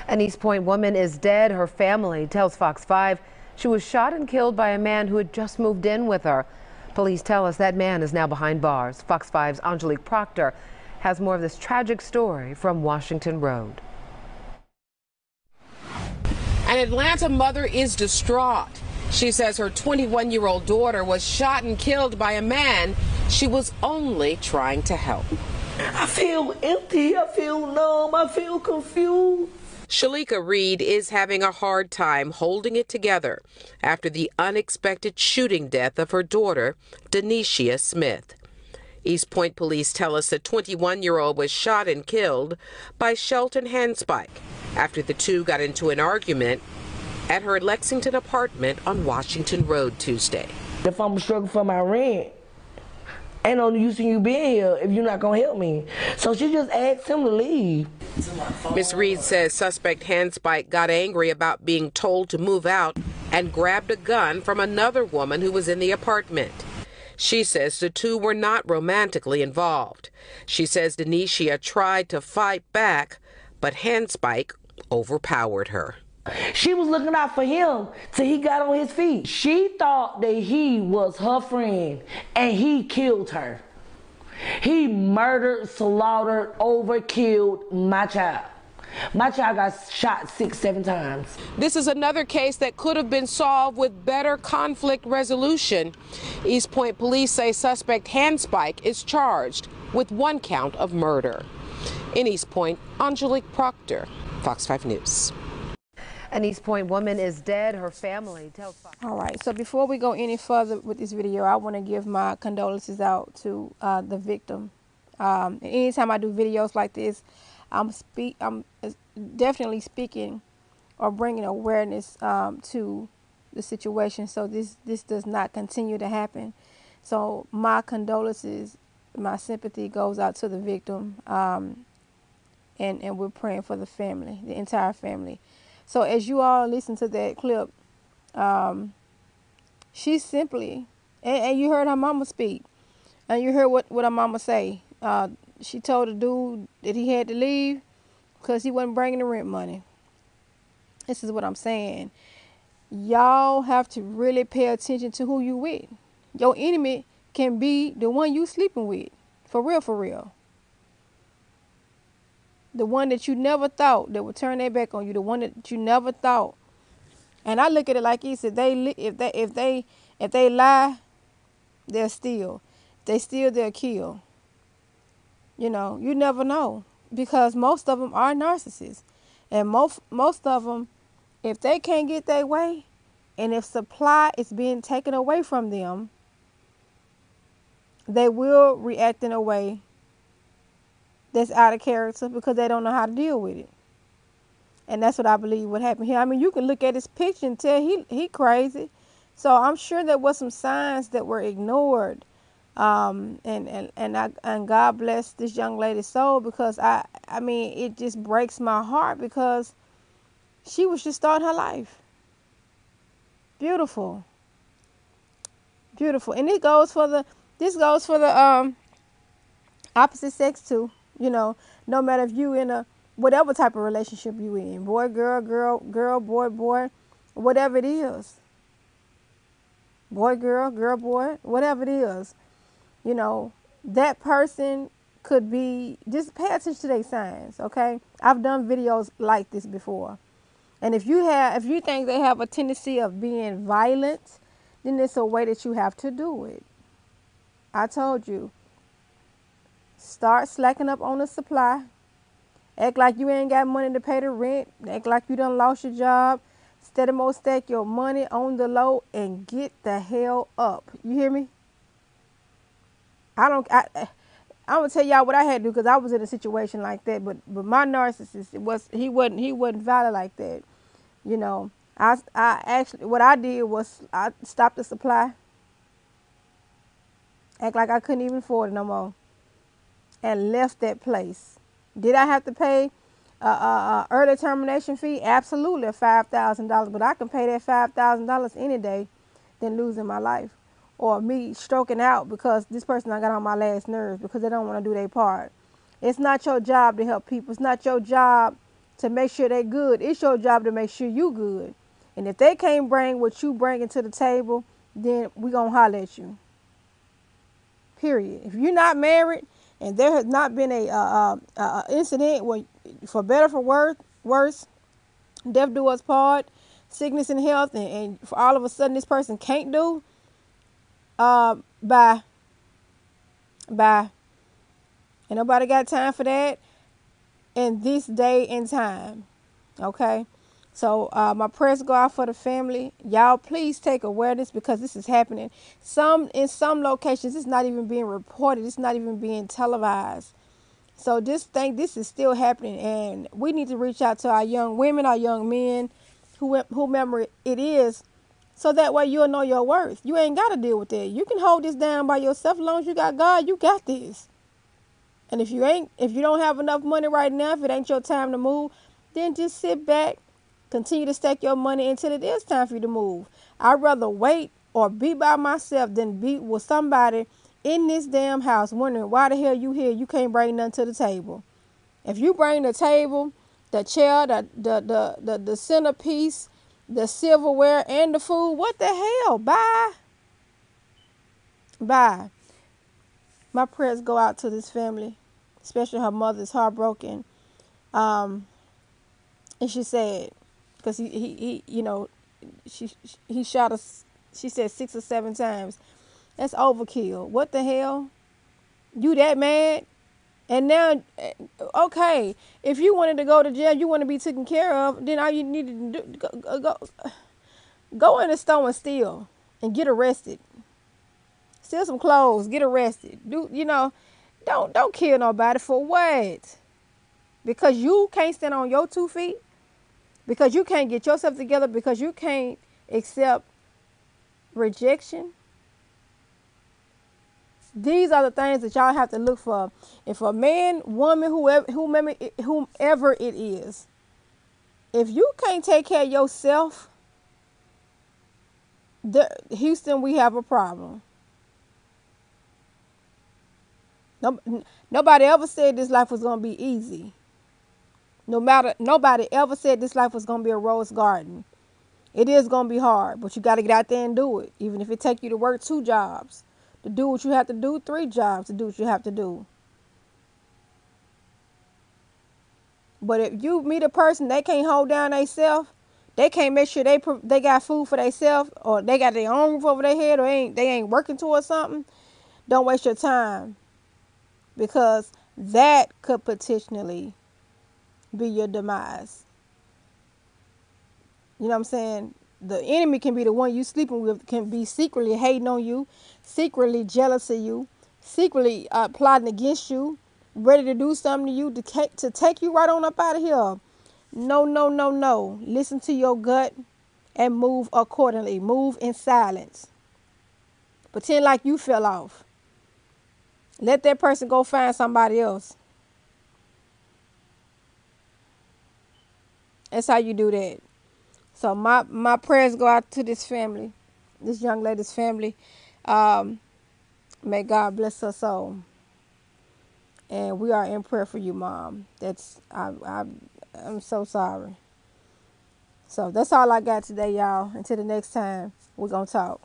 An East Point woman is dead. Her family tells Fox 5 she was shot and killed by a man who had just moved in with her. Police tell us that man is now behind bars. Fox 5's Angelique Proctor has more of this tragic story from Washington Road. An Atlanta mother is distraught. She says her 21-year-old daughter was shot and killed by a man she was only trying to help. I feel empty, I feel numb, I feel confused. Shalika Reed is having a hard time holding it together after the unexpected shooting death of her daughter, Dennishia Smith. East Point police tell us the 21-year-old was shot and killed by Shelton Handspike after the two got into an argument at her Lexington apartment on Washington Road Tuesday. If I'm struggling for my rent, ain't no use in you being here if you're not gonna help me. So she just asked him to leave. Ms. Reed says suspect Handspike got angry about being told to move out and grabbed a gun from another woman who was in the apartment. She says the two were not romantically involved. She says Dennishia tried to fight back, but Handspike overpowered her. She was looking out for him till he got on his feet. She thought that he was her friend and he killed her. He murdered, slaughtered, overkilled my child. My child got shot 6, 7 times. This is another case that could have been solved with better conflict resolution. East Point police say suspect Handspike is charged with 1 count of murder. In East Point, Angelique Proctor, Fox 5 News. An East Point woman is dead. Her family tells Fox. All right, so before we go any further with this video, I want to give my condolences out to the victim. Anytime I do videos like this, I'm definitely speaking or bringing awareness to the situation, so this does not continue to happen. So my condolences, my sympathy goes out to the victim, and we're praying for the family, the entire family. So as you all listen to that clip, she simply, and you heard her mama speak, and you heard what her mama say. She told the dude that he had to leave because he wasn't bringing the rent money. This is what I'm saying. Y'all have to really pay attention to who you with. Your enemy can be the one you sleeping with. For real, for real. The one that you never thought that would turn their back on you. The one that you never thought. And I look at it like he said, if they lie, they'll steal. If they steal, they'll kill. You know, you never know, because most of them are narcissists, and most of them, if they can't get their way, and if supply is being taken away from them, they will react in a way that's out of character because they don't know how to deal with it. And that's what I believe what happened here. I mean, you can look at his picture and tell he crazy. So I'm sure there was some signs that were ignored. And God bless this young lady's soul, because I mean, it just breaks my heart because she was just starting her life. Beautiful. Beautiful. And this goes for the opposite sex too. You know, no matter if you in a whatever type of relationship you in, boy, girl, girl, girl, boy, boy, whatever it is. Boy, girl, girl, boy, whatever it is. You know, that person could be, just pay attention to their signs, okay? I've done videos like this before. And if you think they have a tendency of being violent, then it's a way that you have to do it. I told you, start slacking up on the supply. Act like you ain't got money to pay the rent. Act like you done lost your job. Steady mo stack your money on the low and get the hell up. You hear me? I'm gonna tell y'all what I had to do, because I was in a situation like that. But my narcissist, he wasn't violent like that. You know, I actually, what I did was I stopped the supply. Act like I couldn't even afford it no more, and left that place. Did I have to pay early termination fee? Absolutely, $5,000. But I can pay that $5,000 any day than losing my life, or me stroking out because this person I got on my last nerves because they don't want to do their part. It's not your job to help people. It's not your job to make sure they good. It's your job to make sure you good. And if they can't bring what you bringing to the table, then we gonna holler at you. Period. If you're not married and there has not been a incident where, for better for worse, death do us part, sickness and health, and for all of a sudden this person can't do, bye. Bye. Ain't nobody got time for that in this day and time. Okay? So my prayers go out for the family. Y'all please take awareness, because this is happening. In some locations it's not even being reported. It's not even being televised. So this is still happening, and we need to reach out to our young women, our young men, whomever it is, so that way you'll know your worth. You ain't got to deal with that. You can hold this down by yourself. As long as you got God, you got this. And if you don't have enough money right now, if it ain't your time to move, then just sit back, continue to stack your money until it is time for you to move. I'd rather wait or be by myself than be with somebody in this damn house wondering why the hell you here. You can't bring nothing to the table. If you bring the table, the chair, the centerpiece, the silverware, and the food, what the hell? Bye. Bye. My prayers go out to this family, especially her mother is heartbroken. And she said, because he he shot us, she said 6 or 7 times. That's overkill. What the hell? You that mad? And now, okay, if you wanted to go to jail, you want to be taken care of, then all you need to do, go in the store and steal and get arrested. Steal some clothes, get arrested. Don't kill nobody for what? Because you can't stand on your 2 feet? Because you can't get yourself together? Because you can't accept rejection? These are the things that y'all have to look for. If a man, woman, whomever it is, if you can't take care of yourself, Houston, we have a problem. Nobody ever said this life was going to be easy. Nobody ever said this life was going to be a rose garden. It is going to be hard, but you got to get out there and do it. Even if it take you to work 2 jobs, to do what you have to do, 3 jobs to do what you have to do. But if you meet a person, they can't hold down themselves, they can't make sure they got food for themselves, or they got their own roof over their head, or they ain't working towards something, don't waste your time. Because that could potentially be your demise. You know what I'm saying? The enemy can be the one you sleeping with, can be secretly hating on you, secretly jealous of you, secretly plotting against you, ready to do something to you to take you right on up out of here. No, no, no, no. Listen to your gut and move accordingly. Move in silence. Pretend like you fell off. Let that person go find somebody else. That's how you do that. So my prayers go out to this family, this young lady's family. May God bless her soul. And we are in prayer for you, Mom. I'm so sorry. So that's all I got today, y'all. Until the next time, we're going to talk.